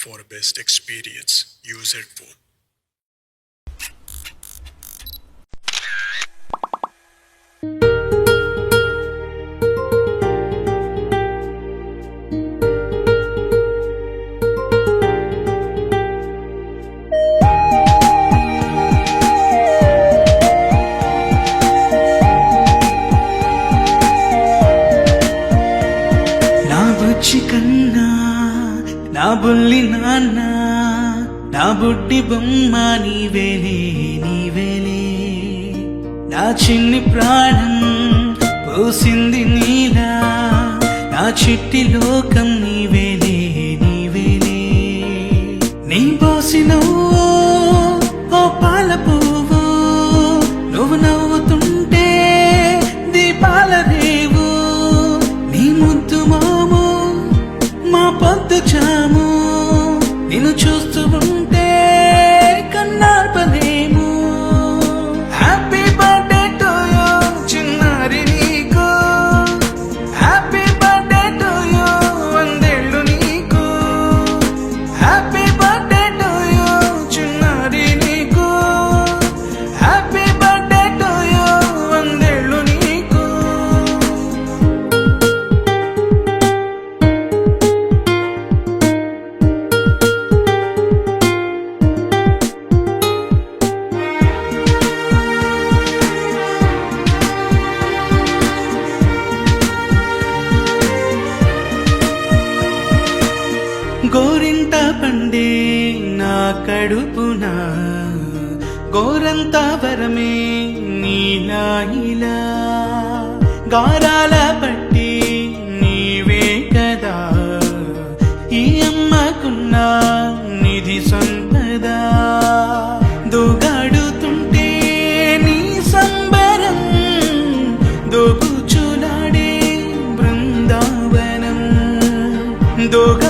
for best experience. Use headphone. కన్నా నా బుల్లి నాన్న నా బుడ్డి బొమ్మ నీవేలే నీవేలే నా చిన్ని ప్రాణం పోసింది నీలా నా చిట్టి లోకం నీవేలే నీవేలే నీ పోసిన ఓ పాల పువ్వు నువ్వు నవ్వుతుంటే దీపాల రేవు నీ ముద్దు మోము మా పొద్దు చాము నిన్ను చూస్తూ ఉంటే కన్నార్పలేము. హ్యాపీ బర్త్డే టు యూ చిన్నారి నీకు, హ్యాపీ బర్త్డే టు యూ వందేళ్ళు నీకు, హ్యాపీ బర్త్డే టు యూ చిన్నారి నీకు, హ్యాపీ బర్త్డే టు యూ వందేళ్ళు నీకు. గోరింట పండే నా కడుపున గోరంత వరమే నీలా ఇలా గారాల పట్టి నీవే కదా ఈ అమ్మకున్న నిధి సంపద దూగాడుతుంటే నీ సంబరం దోగుచులాడే బృందావనం దోగా